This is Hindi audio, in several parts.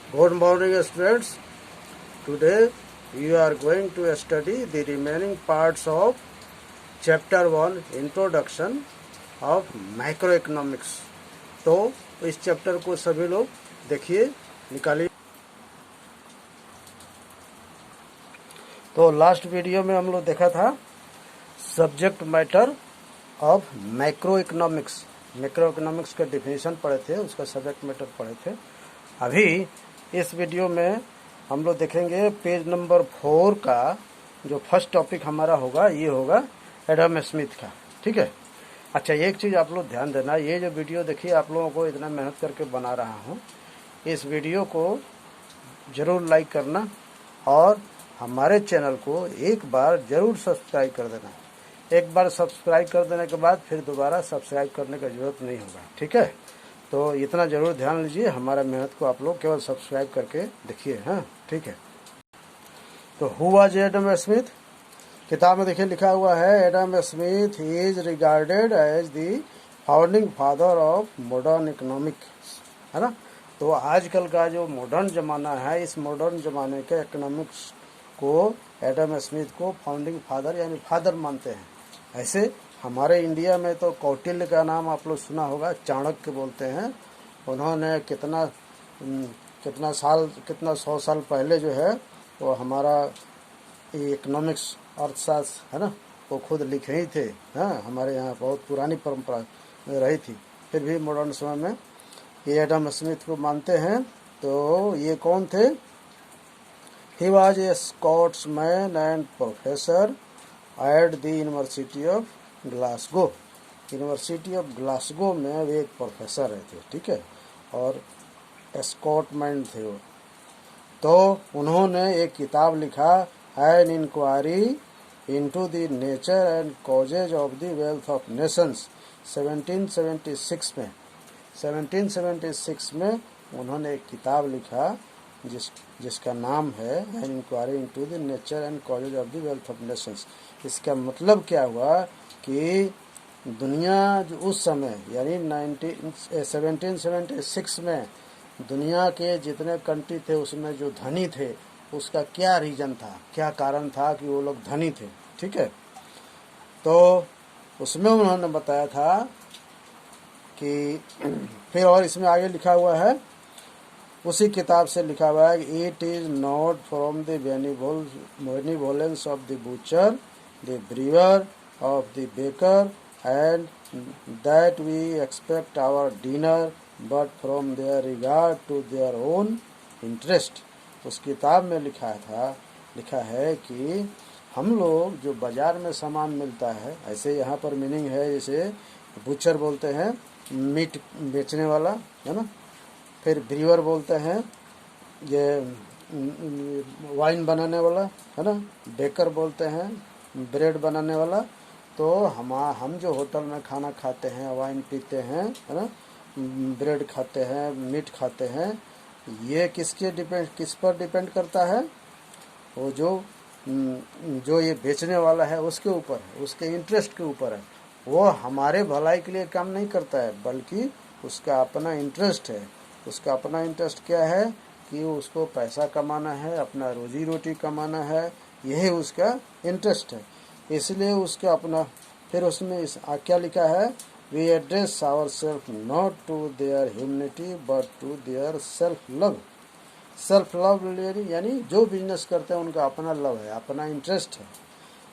Good morning, students. Today we are going to study the remaining parts of Chapter 1 Introduction of Macroeconomics. तो इस चैप्टर को सभी लोग देखिए, निकालिए। तो लास्ट वीडियो में हम लोग देखा था subject matter of macroeconomics. Macroeconomics का डिफिनेशन पढ़े थे, उसका सब्जेक्ट मैटर पढ़े थे। अभी इस वीडियो में हम लोग देखेंगे पेज नंबर 4 का जो फर्स्ट टॉपिक हमारा होगा, ये होगा एडम स्मिथ का। ठीक है। अच्छा, एक चीज़ आप लोग ध्यान देना, ये जो वीडियो देखिए आप लोगों को इतना मेहनत करके बना रहा हूँ, इस वीडियो को ज़रूर लाइक करना और हमारे चैनल को एक बार ज़रूर सब्सक्राइब कर देना। एक बार सब्सक्राइब कर देने के बाद फिर दोबारा सब्सक्राइब करने की ज़रूरत नहीं होगा। ठीक है। तो इतना ज़रूर ध्यान लीजिए, हमारा मेहनत को आप लोग केवल सब्सक्राइब करके देखिए। हाँ, ठीक है। तो हु वाज एडम स्मिथ? किताब में देखिए लिखा हुआ है, Adam Smith is regarded as the founding father of modern economics, है ना। तो आजकल का जो मॉडर्न ज़माना है, इस मॉडर्न ज़माने के इकोनॉमिक्स को एडम स्मिथ को फाउंडिंग फादर यानी फादर मानते हैं। ऐसे हमारे इंडिया में तो कौटिल्य का नाम आप लोग सुना होगा, चाणक्य बोलते हैं। उन्होंने कितना 100 साल पहले जो है वो हमारा इकोनॉमिक्स अर्थशास्त्र है ना, वो खुद लिखे ही थे। हाँ, हमारे यहाँ बहुत पुरानी परंपरा में रही थी। फिर भी मॉडर्न समय में ये एडम स्मिथ को मानते हैं। तो ये कौन थे? He was a Scotsman and professor at the university of Glasgow. University of Glasgow में वे एक प्रोफेसर रहे थे। ठीक है। और स्कॉटमैन थे वो। तो उन्होंने एक किताब लिखा, an inquiry into the nature and causes of the wealth of nations. 1776 में उन्होंने एक किताब लिखा जिसका नाम है an inquiry into the nature and causes of the wealth of nations. इसका मतलब क्या हुआ कि दुनिया जो उस समय यानी 1776 में दुनिया के जितने कंट्री थे उसमें जो धनी थे, उसका क्या रीजन था, क्या कारण था कि वो लोग धनी थे। ठीक है। तो उसमें उन्होंने बताया था कि फिर और इसमें आगे लिखा हुआ है, उसी किताब से लिखा हुआ है, it is not from the benevolence of the butcher, the brewer, of the baker and that we expect our dinner but from their regard to their own interest. उस किताब में लिखा है कि हम लोग जो बाजार में सामान मिलता है, ऐसे यहाँ पर मीनिंग है, जैसे बूचर बोलते हैं मीट बेचने वाला, है ना। फिर ब्रीवर बोलते हैं ये वाइन बनाने वाला, है ना। बेकर बोलते हैं ब्रेड बनाने वाला। तो हम जो होटल में खाना खाते हैं, वाइन पीते हैं, है ना, ब्रेड खाते हैं, मीट खाते हैं, ये किस पर डिपेंड करता है? वो जो ये बेचने वाला है उसके ऊपर है, उसके इंटरेस्ट के ऊपर है। वो हमारे भलाई के लिए काम नहीं करता है, बल्कि उसका अपना इंटरेस्ट है। उसका अपना इंटरेस्ट क्या है कि उसको पैसा कमाना है, अपना रोजी रोटी कमाना है, यही उसका इंटरेस्ट है। इसलिए उसका अपना, फिर उसमें क्या लिखा है, we address our self not to their humanity but to their self love. Self love यानी जो बिजनेस करते हैं उनका अपना लव है, अपना इंटरेस्ट है।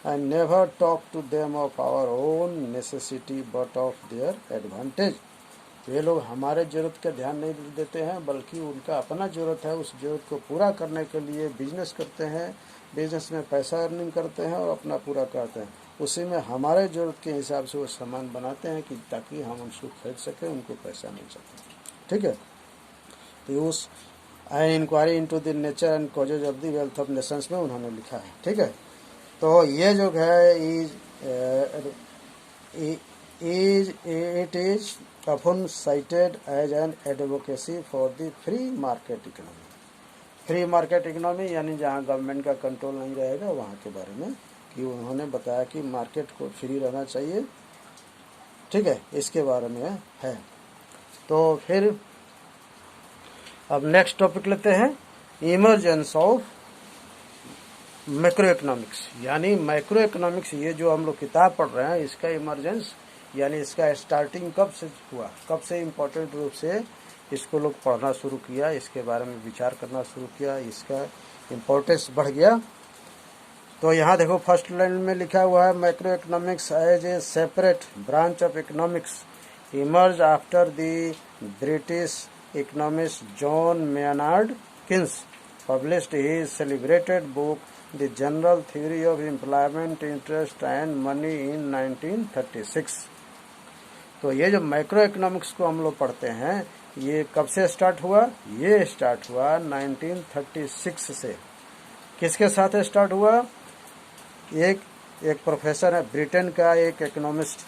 And never talk to them of our own necessity but of their advantage. वे लोग हमारे ज़रूरत का ध्यान नहीं देते हैं, बल्कि उनका अपना ज़रूरत है, उस ज़रूरत को पूरा करने के लिए बिजनेस करते हैं, बिजनेस में पैसा अर्निंग करते हैं और अपना पूरा करते हैं। उसी में हमारे ज़रूरत के हिसाब से वो सामान बनाते हैं कि ताकि हम उनको खरीद सकें, उनको पैसा मिल सके। ठीक है। तो उस an inquiry into the nature and causes of the wealth of nations में उन्होंने लिखा है। ठीक है। तो ये जो है it is often cited as an advocacy for the free market economy। Free market economy यानी जहाँ गवर्नमेंट का कंट्रोल नहीं रहेगा, वहाँ के बारे में कि उन्होंने बताया कि मार्केट को फ्री रहना चाहिए। ठीक है, इसके बारे में है। तो फिर अब नेक्स्ट टॉपिक लेते हैं, इमर्जेंस ऑफ मैक्रो इकोनॉमिक्स। यानी मैक्रो इकोनॉमिक्स, ये जो हम लोग किताब पढ़ रहे हैं, इसका इमर्जेंस यानी इसका स्टार्टिंग कब से हुआ, कब से इम्पोर्टेंट रूप से इसको लोग पढ़ना शुरू किया, इसके बारे में विचार करना शुरू किया, इसका इम्पोर्टेंस बढ़ गया। तो यहाँ देखो फर्स्ट लाइन में लिखा हुआ है, macro economics as a separate branch of economics emerge after the British economist John Maynard Keynes published his celebrated book The General Theory of Employment, Interest and Money in 1936। तो ये जो मैक्रो इकोनॉमिक्स को हम लोग पढ़ते हैं, ये कब से स्टार्ट हुआ? ये स्टार्ट हुआ 1936 से। किसके साथ स्टार्ट हुआ? एक प्रोफेसर है, ब्रिटेन का एक इकोनॉमिस्ट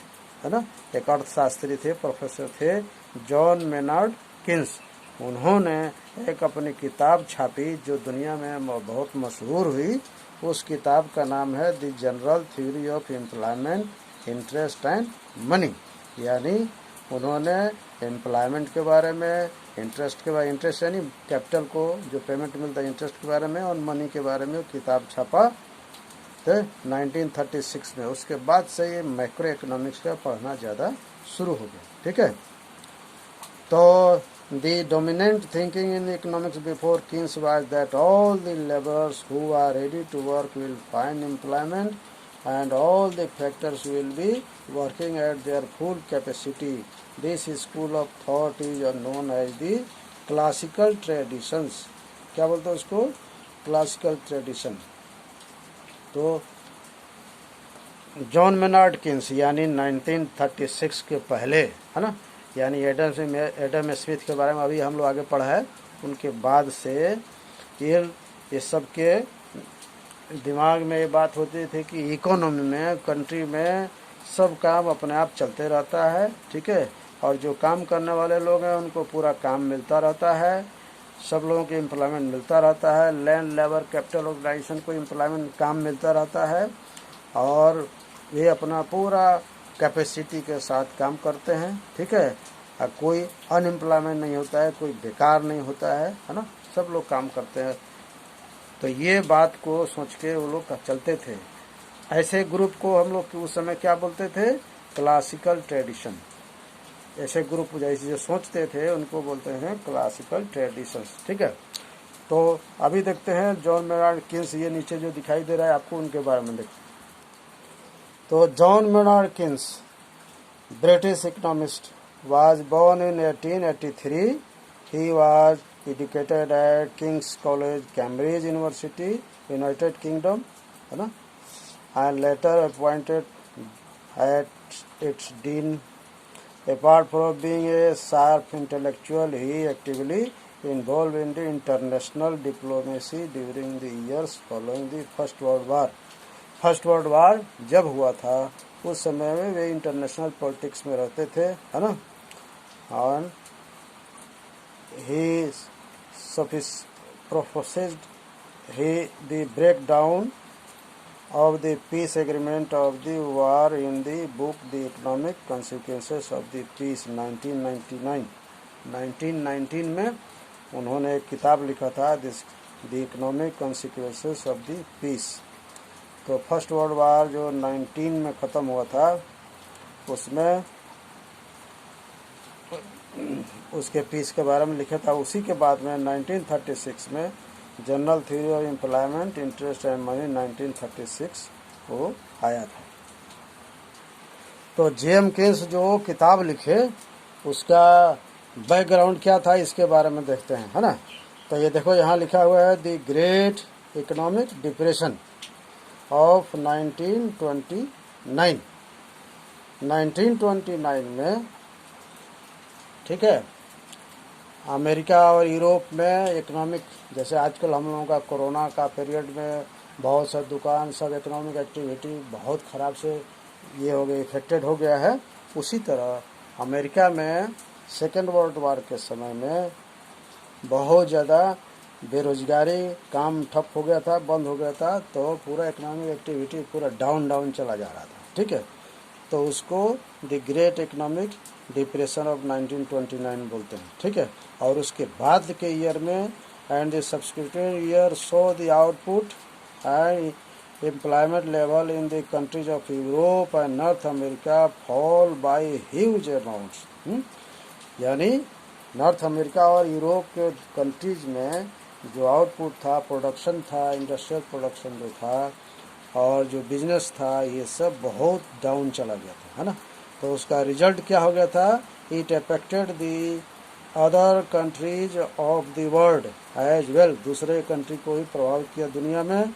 है ना, एक अर्थशास्त्री थे, प्रोफेसर थे, जॉन मेनार्ड किन्स। उन्होंने एक अपनी किताब छापी जो दुनिया में बहुत मशहूर हुई। उस किताब का नाम है the general theory of employment, interest and money. यानी उन्होंने एम्प्लॉयमेंट के बारे में, इंटरेस्ट के बारे, इंटरेस्ट यानी कैपिटल को जो पेमेंट मिलता है, इंटरेस्ट के बारे में, और मनी के बारे में किताब छापा थे 1936 में। उसके बाद से ये मैक्रो इकोनॉमिक्स का पढ़ना ज़्यादा शुरू हो गया। ठीक है, तो the dominant thinking in economics before Keynes was that all the laborers who are ready to work will find employment and all the factors will be working at their full capacity. This school of thought is known as the classical traditions। क्या बोलते हैं उसको? Classical tradition. तो जॉन मेनार्ड किन्स यानी 1936 के पहले है ना, यानी एडम स्मिथ के बारे में अभी हम लोग आगे पढ़ा है, उनके बाद से ये सब के दिमाग में ये बात होती थी कि इकोनॉमी में, कंट्री में सब काम अपने आप चलते रहता है। ठीक है, और जो काम करने वाले लोग हैं उनको पूरा काम मिलता रहता है, सब लोगों को एम्प्लॉयमेंट मिलता रहता है, लैंड लेबर कैपिटल ऑर्गेनाइजेशन को एम्प्लॉयमेंट काम मिलता रहता है, और ये अपना पूरा कैपेसिटी के साथ काम करते हैं। ठीक है, कोई अनएम्प्लॉयमेंट नहीं होता है, कोई बेकार नहीं होता है ना, सब लोग काम करते हैं। तो ये बात को सोच के वो लोग चलते थे। ऐसे ग्रुप को हम लोग उस समय क्या बोलते थे? Classical tradition. ऐसे ग्रुप जैसे जो सोचते थे उनको बोलते हैं क्लासिकल ट्रेडिशंस। ठीक है, तो अभी देखते हैं जॉन मेनार्ड किन्स, ये नीचे जो दिखाई दे रहा है आपको, उनके बारे में देखते। तो John Maynard Keynes, British economist, was born in 1883. He was educated at King's College, Cambridge University, United Kingdom, है ना, and later appointed at its dean. Apart from being a sharp intellectual, he actively involved in the international diplomacy during the years following the First World War. First world war जब हुआ था उस समय में वे इंटरनेशनल पॉलिटिक्स में रहते थे, है ना, और he proposed the breakdown of the peace agreement of the war in the book The Economic Consequences of the Peace 1999। 1919 में उन्होंने एक किताब लिखा था The Economic Consequences of the Peace। तो फर्स्ट वर्ल्ड वार जो 19 में ख़त्म हुआ था, उसमें उसके पीस के बारे में लिखा था। उसी के बाद में 1936 में general theory of employment, interest and money 1936 वो आया था। तो जेएम किन्स जो किताब लिखे उसका बैकग्राउंड क्या था, इसके बारे में देखते हैं, है ना। तो ये देखो यहाँ लिखा हुआ है the great economic depression of 1929। 1929 में, ठीक है, अमेरिका और यूरोप में इकोनॉमिक, जैसे आजकल हम लोगों का कोरोना का पीरियड में बहुत सा दुकान, सब इकोनॉमिक एक्टिविटी बहुत ख़राब से ये हो गया, इफेक्टेड हो गया है। उसी तरह अमेरिका में सेकेंड वर्ल्ड वार के समय में बहुत ज़्यादा बेरोजगारी, काम ठप हो गया था, बंद हो गया था, तो पूरा इकोनॉमिक एक्टिविटी पूरा डाउन चला जा रहा था। ठीक है, तो उसको the great economic depression of 1929 बोलते हैं, ठीक है। और उसके बाद के ईयर में and the subsequent year so the output and employment level in the countries of Europe and North America fall by huge amounts। यानी नॉर्थ अमेरिका और यूरोप के कंट्रीज में जो आउटपुट था, प्रोडक्शन था, इंडस्ट्रियल प्रोडक्शन जो था और जो बिजनेस था, ये सब बहुत डाउन चला गया था, है ना। तो उसका रिजल्ट क्या हो गया था? It affected the other countries of the world as well, दूसरे कंट्री को ही प्रभावित किया दुनिया में।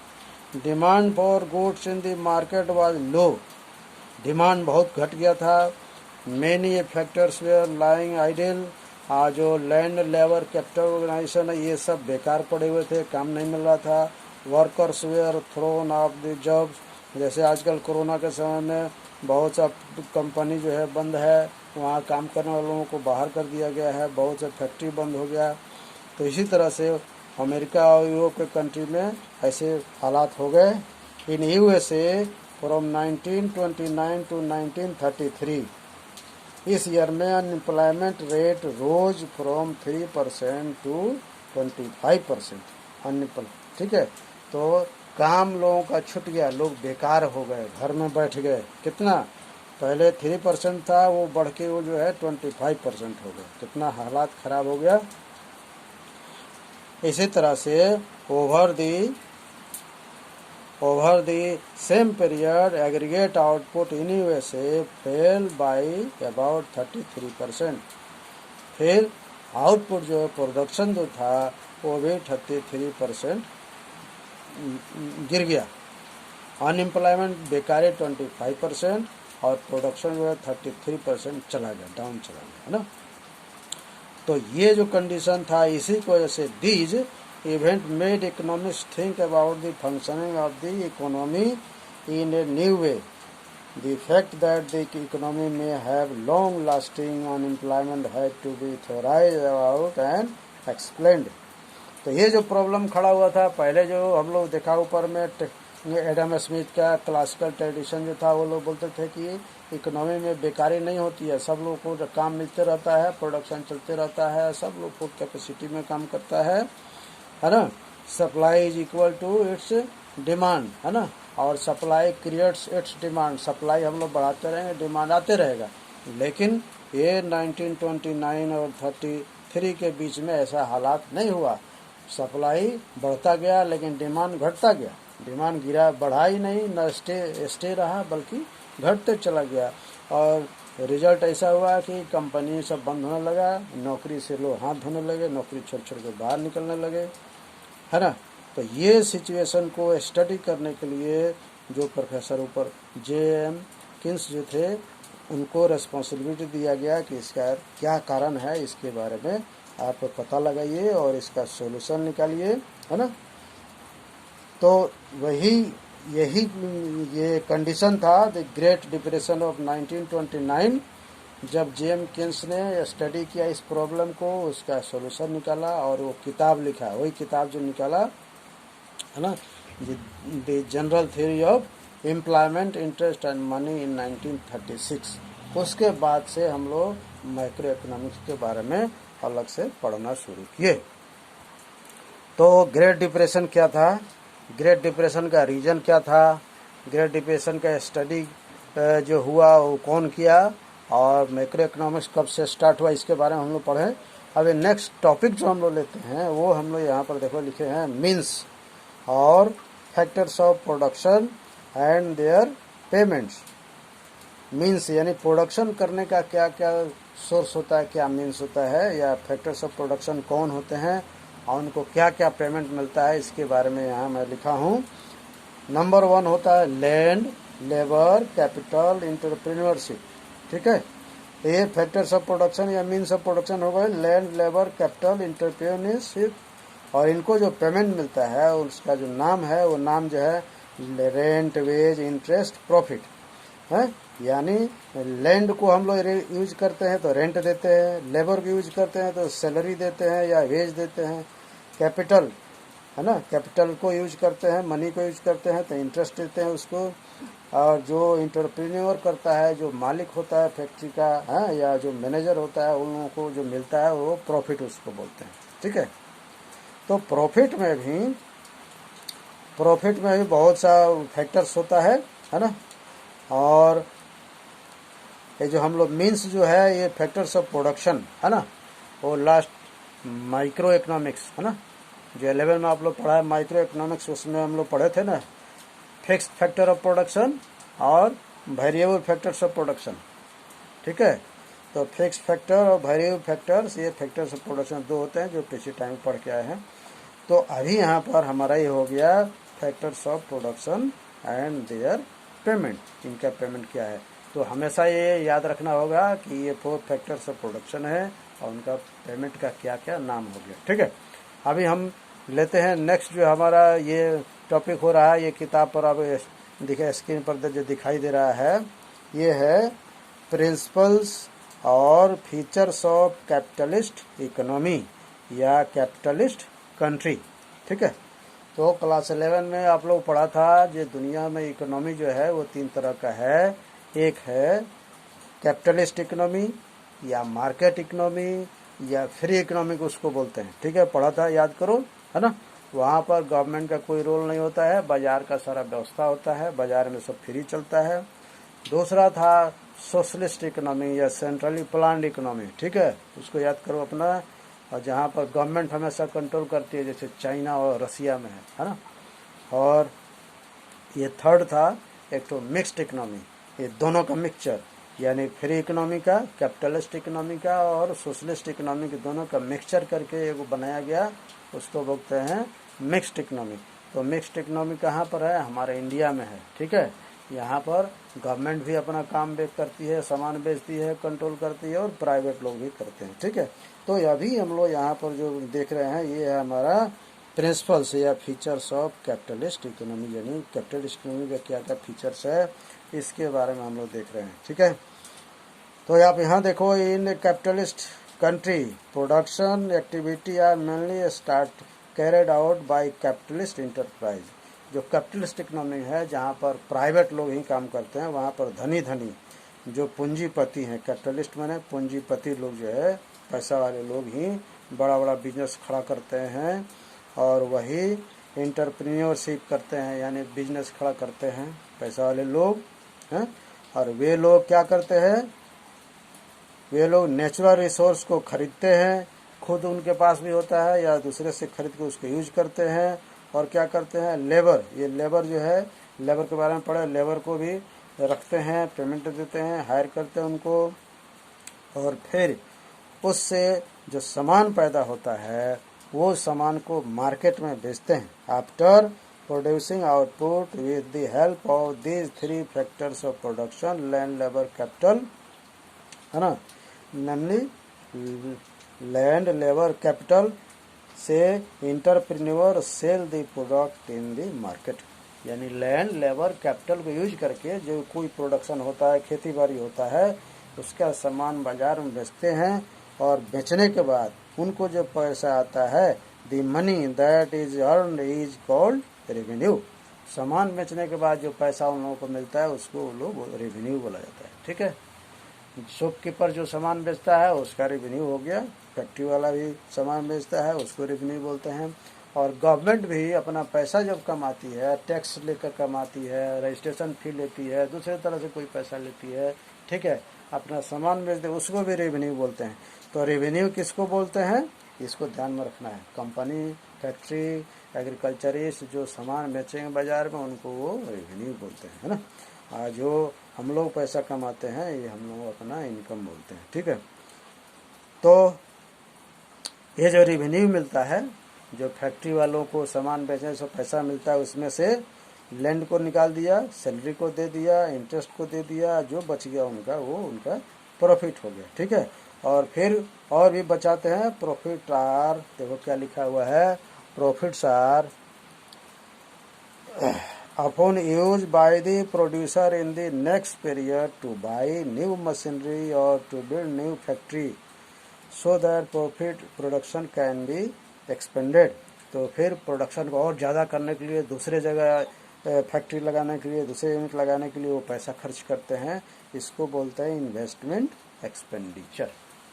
Demand for goods in the market was low, demand बहुत घट गया था। Many factors were lying idle, जो लैंड लेबर कैपिटल ऑर्गेनाइजेशन है ये सब बेकार पड़े हुए थे, काम नहीं मिल रहा था। Workers were thrown off the jobs, जैसे आजकल कोरोना के समय में बहुत सा कंपनी जो है बंद है, वहाँ काम करने वालों को बाहर कर दिया गया है, बहुत से फैक्ट्री बंद हो गया। तो इसी तरह से अमेरिका और यूरोप के कंट्री में ऐसे हालात हो गए। इन यूएसए फ्रॉम 1929 टू 1933 इस ईयर में unemployment rate rose from 3% to 25% unemployment, ठीक है। तो काम लोगों का छूट गया, लोग बेकार हो गए, घर में बैठ गए। कितना? पहले 3% था, वो बढ़ के वो जो है 25% हो गया। कितना हालात खराब हो गया। इसी तरह से over the same period aggregate output in USA fail by about 33%। फिर आउटपुट जो है प्रोडक्शन जो था वो भी 33% गिर गया। अनएम्प्लॉयमेंट बेकारी 25% और प्रोडक्शन जो है 33% चला गया, डाउन चला गया, है ना। तो ये जो कंडीशन था, इसी की वजह से these event made economics think about the functioning of the economy in a new way. The fact that the economy में have long lasting unemployment had to be theorised about and explained. तो ये जो प्रॉब्लम खड़ा हुआ था, पहले जो हम लोग देखा ऊपर में एडम स्मिथ का क्लासिकल ट्रेडिशन जो था, वो लोग बोलते थे कि इकोनॉमी में बेकारी नहीं होती है, सब लोगों को काम मिलते रहता है, प्रोडक्शन चलते रहता है, सब लोग फुल कैपेसिटी में काम करता है ना। Supply is equal to its demand, है ना। और supply creates its demand, supply हम लोग बढ़ाते रहेंगे, डिमांड आते रहेगा। लेकिन ये 1929 और 33 के बीच में ऐसा हालात नहीं हुआ। सप्लाई बढ़ता गया लेकिन डिमांड घटता गया, डिमांड गिरा, बढ़ा ही नहीं, न स्टे रहा बल्कि घटते चला गया। और रिजल्ट ऐसा हुआ कि कंपनी सब बंद होने लगा, नौकरी से लोग हाथ धोने लगे, नौकरी छोड़ छोड़ के बाहर निकलने लगे, है ना। तो ये सिचुएशन को स्टडी करने के लिए जो प्रोफेसर ऊपर J.M. किन्स जो थे, उनको रेस्पॉन्सिबिलिटी दिया गया कि इसका क्या कारण है, इसके बारे में आप पता लगाइए और इसका सोल्यूशन निकालिए, है ना। तो यही ये कंडीशन था द ग्रेट डिप्रेशन ऑफ 1929। जब J.M. किन्स ने स्टडी किया इस प्रॉब्लम को, उसका सोल्यूशन निकाला और वो किताब लिखा, वही किताब जो निकाला, है ना, the general theory of employment interest and money in 1936। उसके बाद से हम लोग माइक्रो इकोनॉमिक्स के बारे में अलग से पढ़ना शुरू किए। तो ग्रेट डिप्रेशन क्या था, ग्रेट डिप्रेशन का रीजन क्या था, ग्रेट डिप्रेशन का स्टडी जो हुआ वो कौन किया, और मैक्रो इकोनॉमिक्स कब से स्टार्ट हुआ, इसके बारे में हम लोग पढ़े। अभी नेक्स्ट टॉपिक जो हम लोग लेते हैं वो हम लोग यहाँ पर देखो लिखे हैं मीन्स और factors of production and their payments. Means यानी प्रोडक्शन करने का क्या क्या सोर्स होता है, क्या मीन्स होता है, या फैक्टर्स ऑफ प्रोडक्शन कौन होते हैं और उनको क्या क्या पेमेंट मिलता है, इसके बारे में यहाँ मैं लिखा हूँ। नंबर 1 होता है लैंड, लेबर, कैपिटल, एंटरप्रेन्योरशिप, ठीक है। ये फैक्टर्स ऑफ प्रोडक्शन या मीन्स ऑफ प्रोडक्शन हो गए, लैंड, लेबर, कैपिटल, एंटरप्रेन्योरशिप। और इनको जो पेमेंट मिलता है उसका जो नाम है वो नाम जो है रेंट, वेज, इंटरेस्ट, प्रॉफिट है। यानी लैंड को हम लोग यूज करते हैं तो रेंट देते हैं, लेबर को यूज करते हैं तो सैलरी देते हैं या वेज देते हैं, कैपिटल है ना, कैपिटल को यूज करते हैं, मनी को यूज करते हैं तो इंटरेस्ट देते हैं उसको, और जो इंटरप्रेन्योर करता है, जो मालिक होता है फैक्ट्री का है या जो मैनेजर होता है, उन लोगों को जो मिलता है वो प्रॉफिट उसको बोलते हैं। ठीक है, तो प्रॉफिट में भी बहुत सा फैक्टर्स होता है ना, और ये जो हम लोग मीन्स जो है ये फैक्टर्स ऑफ प्रोडक्शन है ना, वो लास्ट माइक्रो इकोनॉमिक्स है ना, जो 11 में आप लोग पढ़ा है माइक्रो इकोनॉमिक्स, उसमें हम लोग पढ़े थे ना, फिक्स्ड फैक्टर ऑफ प्रोडक्शन और वेरिएबल फैक्टर्स ऑफ प्रोडक्शन। ठीक है, तो फिक्स्ड फैक्टर और वेरिएबल फैक्टर्स, ये फैक्टर्स ऑफ प्रोडक्शन दो होते हैं जो पिछले टाइम पढ़ के आए हैं। तो अभी यहाँ पर हमारा ये हो गया factors of production and there payment, इनका पेमेंट क्या है। तो हमेशा ये याद रखना होगा कि ये 4 फैक्टर्स ऑफ प्रोडक्शन है और उनका पेमेंट का क्या क्या नाम हो गया। ठीक है, अभी हम लेते हैं नेक्स्ट जो हमारा ये टॉपिक हो रहा है, ये किताब पर अब दिखे स्क्रीन पर जो दिखाई दे रहा है, ये है प्रिंसिपल्स और फीचर्स ऑफ कैपिटलिस्ट इकोनॉमी या कैपिटलिस्ट कंट्री। ठीक है, तो क्लास 11 में आप लोग पढ़ा था जो दुनिया में इकोनॉमी जो है वो 3 तरह का है, एक है कैपिटलिस्ट इकोनॉमी या मार्केट इकोनॉमी या फ्री इकोनॉमी को उसको बोलते हैं। ठीक है, पढ़ा था, याद करो, है ना। वहाँ पर गवर्नमेंट का कोई रोल नहीं होता है, बाजार का सारा व्यवस्था होता है, बाजार में सब फ्री चलता है। दूसरा था सोशलिस्ट इकोनॉमी या सेंट्रली प्लान्ड इकोनॉमी। ठीक है, उसको याद करो अपना, और जहाँ पर गवर्नमेंट हमेशा कंट्रोल करती है, जैसे चाइना और रसिया में है ना। और ये थर्ड था एक तो मिक्स्ड इकोनॉमी, ये दोनों का मिक्सचर, यानी फ्री इकोनॉमी का, कैपिटलिस्ट इकोनॉमी का और सोशलिस्ट इकोनॉमी के दोनों का मिक्सचर करके एक बनाया गया, उसको बोलते हैं मिक्स्ड इकोनॉमी। तो मिक्स्ड इकोनॉमी कहाँ पर है, हमारे इंडिया में है। ठीक है, यहाँ पर गवर्नमेंट भी अपना काम करती है, सामान बेचती है, कंट्रोल करती है, और प्राइवेट लोग भी करते हैं। ठीक है, तो अभी हम लोग यहाँ पर जो देख रहे हैं ये है हमारा प्रिंसिपल्स या फीचर्स ऑफ कैपिटलिस्ट इकोनॉमी, यानी कैपिटलिस्ट इकोनॉमी का क्या क्या फीचर्स है इसके बारे में हम लोग देख रहे हैं। ठीक है, तो आप यहाँ देखो, in capitalist country production activity are mainly start carried out by capitalist enterprise. जो कैपिटलिस्ट इकोनॉमी है जहाँ पर प्राइवेट लोग ही काम करते हैं, वहाँ पर धनी जो पूंजीपति हैं, कैपिटलिस्ट माने पूंजीपति लोग जो है, पैसा वाले लोग ही बड़ा बड़ा बिजनेस खड़ा करते हैं, और वही इंटरप्रेन्योरशिप करते हैं, यानी बिजनेस खड़ा करते हैं पैसा वाले लोग हैं। और वे लोग क्या करते हैं, वे लोग नेचुरल रिसोर्स को खरीदते हैं, खुद उनके पास भी होता है या दूसरे से खरीद के उसको यूज करते हैं। और क्या करते हैं, लेबर, ये लेबर जो है, लेबर के बारे में पढ़े, लेबर को भी रखते हैं, पेमेंट देते हैं, हायर करते हैं उनको, और फिर उससे जो सामान पैदा होता है वो सामान को मार्केट में बेचते हैं। After producing output with the help of these 3 factors of production, land, labour, capital, है ना, namely लैंड, लेबर, कैपिटल से entrepreneur sell the product in the market. यानी लैंड, लेबर, कैपिटल को यूज करके जो कोई प्रोडक्शन होता है, खेती बाड़ी होता है, उसका सामान बाजार में बेचते हैं, और बेचने के बाद उनको जो पैसा आता है, the money that is earn is called revenue. सामान बेचने के बाद जो पैसा उन लोगों को मिलता है उसको वो लोग रेवेन्यू बोला जाता है। ठीक है, शॉपकीपर जो सामान बेचता है उसका रेवेन्यू हो गया, फैक्ट्री वाला भी सामान बेचता है उसको रेवेन्यू बोलते हैं। और गवर्नमेंट भी अपना पैसा जब कमाती है, टैक्स लेकर कमाती है, रजिस्ट्रेशन फी लेती है, दूसरे तरह से कोई पैसा लेती है, ठीक है, अपना सामान बेचते हैं, उसको भी रेवेन्यू बोलते हैं। तो रेवेन्यू किसको बोलते हैं, इसको ध्यान में रखना है। कंपनी, फैक्ट्री, एग्रीकल्चरिस्ट जो सामान बेचेंगे बाजार में, उनको वो रेवेन्यू बोलते हैं, है ना। जो हम लोग पैसा कमाते हैं ये हम लोग अपना इनकम बोलते हैं। ठीक है, तो ये जो रेवेन्यू मिलता है, जो फैक्ट्री वालों को सामान बेचने से पैसा मिलता है, उसमें से लैंड को निकाल दिया, सैलरी को दे दिया, इंटरेस्ट को दे दिया, जो बच गया उनका वो उनका प्रॉफिट हो गया। ठीक है, और फिर और भी बचाते हैं। प्रॉफिट आर, देखो क्या लिखा हुआ है, profits are upon used by the producer in the next period to buy new machinery or to build new factory so that production can be expanded। तो फिर प्रोडक्शन को और ज़्यादा करने के लिए दूसरे जगह फैक्ट्री लगाने के लिए, दूसरे यूनिट लगाने के लिए वो पैसा खर्च करते हैं। इसको बोलते हैं इन्वेस्टमेंट एक्सपेंडिचर।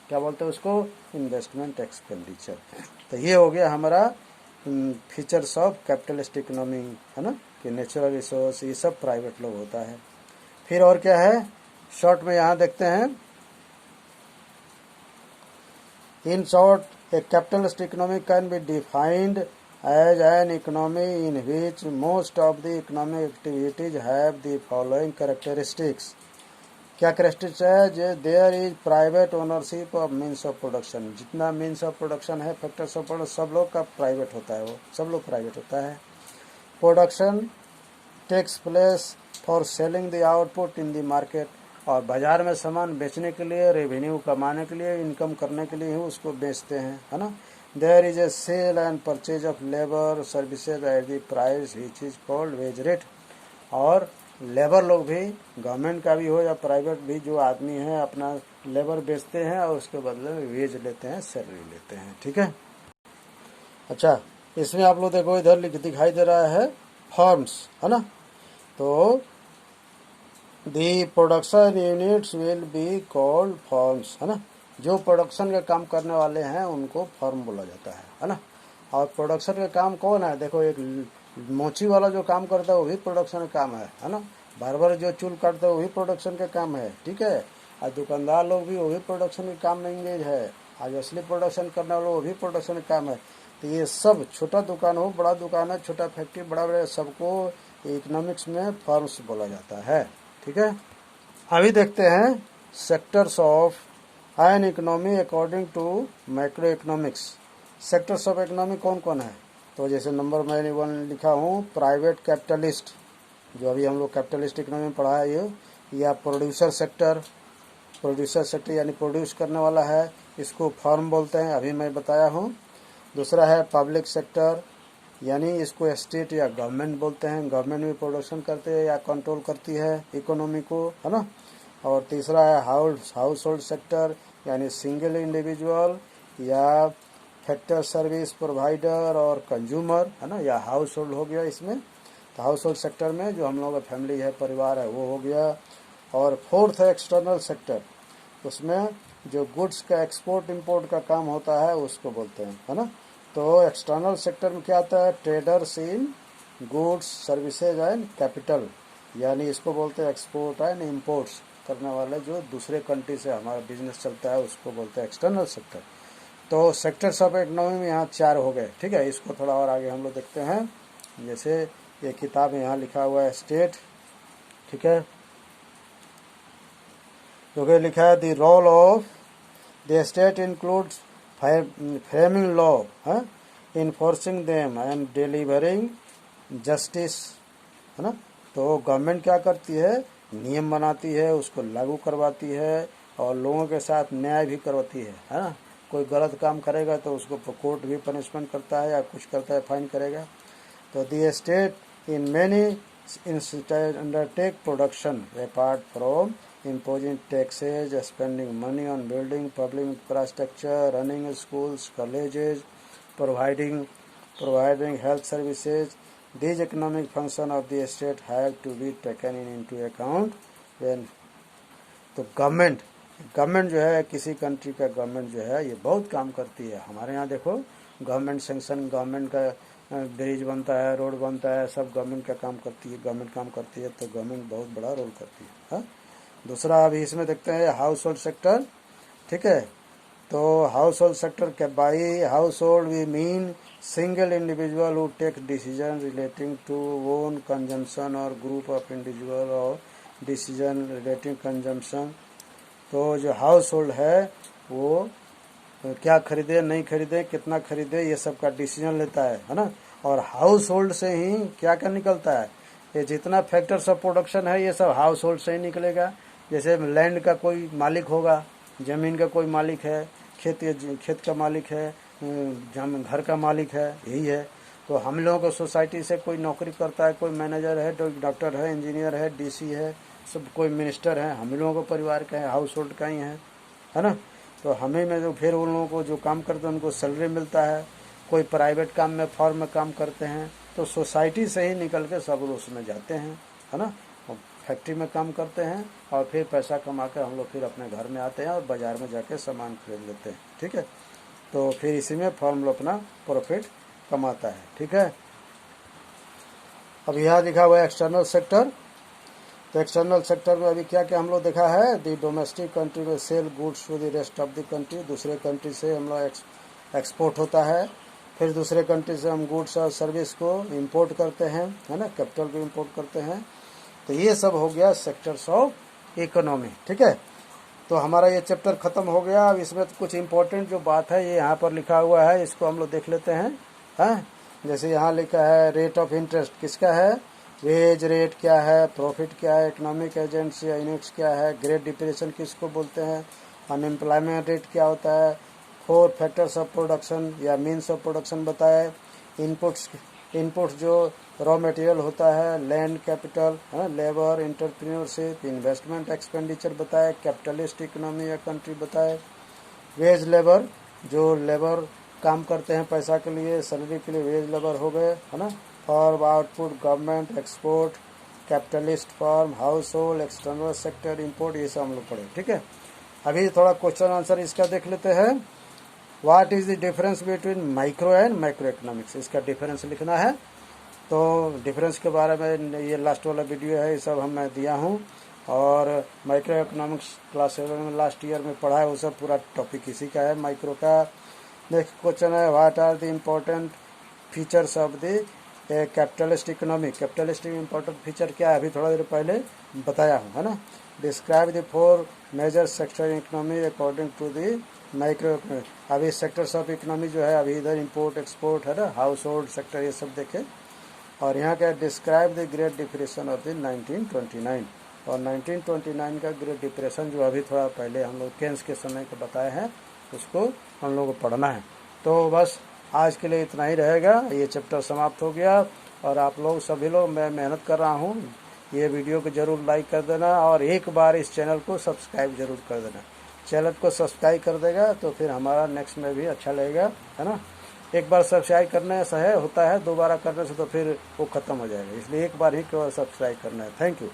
क्या बोलते हैं उसको? Investment expenditure. तो ये हो गया हमारा फीचर्स ऑफ कैपिटलिस्ट इकोनॉमी, है ना, कि नेचुरल रिसोर्स ये सब प्राइवेट लोग होता है। फिर और क्या है, शॉर्ट में यहाँ देखते हैं। In short, a capitalist economy can be defined as an economy in which most of the economic activities have the following characteristics. क्या कैरेक्टरिस्टिक्स है? जो there is private ownership of means of production. जितना मीन्स ऑफ प्रोडक्शन है, फैक्टर्स ऑफ प्रोडक्शन, सब लोग का प्राइवेट होता है, वो सब लोग प्राइवेट होता है। Production takes place for selling the output in the market, और बाजार में सामान बेचने के लिए, रेवेन्यू कमाने के लिए, इनकम करने के लिए ही उसको बेचते हैं, है ना। There is a sale and purchase of labour services at the price which is called wage rate, और लेबर लोग भी, गवर्नमेंट का भी हो या प्राइवेट भी, जो आदमी है अपना लेबर बेचते हैं और उसके बदले में वेज लेते हैं, सैलरी लेते हैं, ठीक है। अच्छा, इसमें आप लोग देखो इधर दिखाई दे रहा है फर्म्स, है ना। तो the production units will be called firms, है ना। जो प्रोडक्शन का काम करने वाले हैं उनको फर्म बोला जाता है ना। और प्रोडक्शन का काम कौन है? देखो, एक मोची वाला जो काम करता है वो भी प्रोडक्शन का काम है ना। बार्बर जो चूल काटता है वो भी प्रोडक्शन का काम है, ठीक है। और दुकानदार लोग भी वो भी प्रोडक्शन के काम में इंगेज है। आज असली प्रोडक्शन करने वाले वो भी प्रोडक्शन का काम है। तो ये सब, छोटा दुकान हो, बड़ा दुकान है, छोटा फैक्ट्री, बड़ा बड़ा, सबको इकोनॉमिक्स में फर्म्स बोला जाता है, ठीक है। अभी देखते हैं sectors of an economy according to macro economics. Sectors of economy कौन कौन है? तो जैसे नंबर मैंने 1 लिखा हूँ, प्राइवेट कैपिटलिस्ट, जो अभी हम लोग कैपिटलिस्ट इकोनॉमी में पढ़ा है ये, या प्रोड्यूसर सेक्टर। प्रोड्यूसर सेक्टर यानी प्रोड्यूस करने वाला है, इसको फर्म बोलते हैं, अभी मैं बताया हूँ। दूसरा है पब्लिक सेक्टर, यानी इसको स्टेट या गवर्नमेंट बोलते हैं। गवर्नमेंट भी प्रोडक्शन करते हैं या कंट्रोल करती है इकोनॉमी को, है ना। और तीसरा है हाउस होल्ड सेक्टर, यानी सिंगल इंडिविजुअल या फैक्टर सर्विस प्रोवाइडर और कंज्यूमर, है ना, या हाउस होल्ड हो गया इसमें। तो हाउस होल्ड सेक्टर में जो हम लोग का फैमिली है, परिवार है, वो हो गया। और फोर्थ है एक्सटर्नल सेक्टर, उसमें जो गुड्स का एक्सपोर्ट इंपोर्ट का काम होता है उसको बोलते हैं, है ना। तो एक्सटर्नल सेक्टर में क्या आता है? Traders in goods services and capital, यानी इसको बोलते हैं एक्सपोर्ट एंड इंपोर्ट्स करने वाले, जो दूसरे कंट्री से हमारा बिजनेस चलता है, उसको बोलते हैं एक्सटर्नल सेक्टर। तो सेक्टर्स ऑफ इकोनॉमी में यहाँ 4 हो गए, ठीक है। इसको थोड़ा और आगे हम लोग देखते हैं। जैसे ये किताब में यहाँ लिखा हुआ है स्टेट, ठीक है। तो लिखा है the role of the state includes framing law, enforcing them and delivering justice, है ना। तो गवर्नमेंट क्या करती है? नियम बनाती है, उसको लागू करवाती है और लोगों के साथ न्याय भी करवाती है ना। कोई गलत काम करेगा तो उसको कोर्ट भी पनिशमेंट करता है या कुछ करता है, फाइन करेगा। तो the state in many undertake production apart from imposing taxes, spending money on building public infrastructure, running schools, colleges, providing health services. These economic functions of the state have to be taken into account when तो गवर्नमेंट जो है, किसी कंट्री का गवर्नमेंट जो है, ये बहुत काम करती है। हमारे यहाँ देखो, गवर्नमेंट सेंक्शन, गवर्नमेंट का ब्रिज बनता है, रोड बनता है, सब गवर्नमेंट का काम करती है, गवर्नमेंट काम करती है। तो गवर्नमेंट बहुत बड़ा रोल करती है। दूसरा अभी इसमें देखते हैं हाउस होल्ड सेक्टर, ठीक है। तो हाउस होल्ड सेक्टर के by household we mean single individual who take decision relating to own consumption और ग्रुप ऑफ इंडिविजुअल और डिसीजन रिलेटिंग कंजम्पशन। तो जो हाउस होल्ड है वो क्या खरीदे, नहीं खरीदे, कितना खरीदे, ये सब का डिसीजन लेता है ना। और हाउस होल्ड से ही क्या क्या निकलता है? ये जितना फैक्टर्स ऑफ प्रोडक्शन है, ये सब हाउस होल्ड से ही निकलेगा। जैसे लैंड का कोई मालिक होगा, जमीन का कोई मालिक है, खेत का मालिक है, घर का मालिक है, यही है। तो हम लोगों को सोसाइटी से कोई नौकरी करता है, कोई मैनेजर है, डॉक्टर है, इंजीनियर है, डीसी है, सब कोई मिनिस्टर है, हम लोगों को परिवार का है, हाउस होल्ड का ही है ना। तो हमें में जो फिर उन लोगों को जो काम करते हैं उनको सैलरी मिलता है। कोई प्राइवेट काम में फॉर्म में काम करते हैं, तो सोसाइटी से ही निकल के सब लोग उसमें जाते हैं, है ना। फैक्ट्री में काम करते हैं और फिर पैसा कमा कर हम लोग फिर अपने घर में आते हैं और बाज़ार में जाके सामान खरीद लेते हैं, ठीक है। तो फिर इसी में फर्म लोग अपना प्रॉफिट कमाता है, ठीक है। अब यहाँ लिखा हुआ है एक्सटर्नल सेक्टर। तो एक्सटर्नल सेक्टर में अभी क्या क्या हम लोग देखा है, दी डोमेस्टिक कंट्री में sell goods to the rest of the country, दूसरे कंट्री से हम लोग एक्सपोर्ट होता है। फिर दूसरे कंट्री से हम गुड्स और सर्विस को इंपोर्ट करते हैं, है ना, कैपिटल को इंपोर्ट करते हैं। तो ये सब हो गया सेक्टर्स ऑफ इकोनॉमी, ठीक है। तो हमारा ये चैप्टर खत्म हो गया। अब इसमें कुछ इंपॉर्टेंट जो बात है ये यहाँ पर लिखा हुआ है, इसको हम लोग देख लेते हैं, हैं। जैसे यहाँ लिखा है रेट ऑफ इंटरेस्ट किसका है, वेज रेट क्या है, प्रॉफिट क्या है, इकोनॉमिक एजेंट्स या यूनिट्स क्या है, ग्रेट डिप्रेशन किसको बोलते हैं, अनएम्प्लॉयमेंट रेट क्या होता है, 4 फैक्टर्स ऑफ प्रोडक्शन या मीन्स ऑफ प्रोडक्शन बताए, इनपुट्स जो रॉ मटेरियल होता है, लैंड कैपिटल, है, लेबर, एंटरप्रेन्योरशिप, इन्वेस्टमेंट एक्सपेंडिचर बताए, कैपिटलिस्ट इकोनॉमी या कंट्री बताए, वेज लेबर जो लेबर काम करते हैं पैसा के लिए, सैलरी के लिए वेज लेबर हो गए, है ना, form output, government, export, capitalist form, house hold, external sector, import, ये सब हम लोग पढ़े, ठीक है। अभी थोड़ा क्वेश्चन आंसर इसका देख लेते हैं। What is the difference between micro and micro economics, इसका डिफरेंस लिखना है। तो डिफरेंस के बारे में ये लास्ट वाला वीडियो है, ये सब हम मैं दिया हूँ। और माइक्रो इकोनॉमिक्स क्लास 7 में लास्ट ईयर में पढ़ा है, वो सब पूरा टॉपिक इसी का है, माइक्रो का। नेक्स्ट क्वेश्चन है what are the important features of the capitalist economy, capitalist important feature क्या है, अभी थोड़ा देर पहले बताया हूँ, है ना। Describe the 4 major sector economy according to the micro economy. अभी सेक्टर्स ऑफ इकोनॉमी जो है अभी इधर इंपोर्ट एक्सपोर्ट है ना, हाउस होल्ड सेक्टर, ये सब देखे। और यहाँ क्या describe the great depression of the 1929, और 1929 का ग्रेट डिप्रेशन जो अभी थोड़ा पहले हम लोग केन्स के समय को बताए हैं, उसको हम लोग को पढ़ना है। तो बस आज के लिए इतना ही रहेगा, ये चैप्टर समाप्त हो गया। और आप लोग सभी लोग, मैं मेहनत कर रहा हूँ, ये वीडियो को जरूर लाइक कर देना और एक बार इस चैनल को सब्सक्राइब जरूर कर देना। चैनल को सब्सक्राइब कर देगा तो फिर हमारा नेक्स्ट में भी अच्छा लगेगा, है ना। एक बार सब्सक्राइब करने से है होता है, दोबारा करने से तो फिर वो खत्म हो जाएगा, इसलिए एक बार ही केवल सब्सक्राइब करना है। Thank you.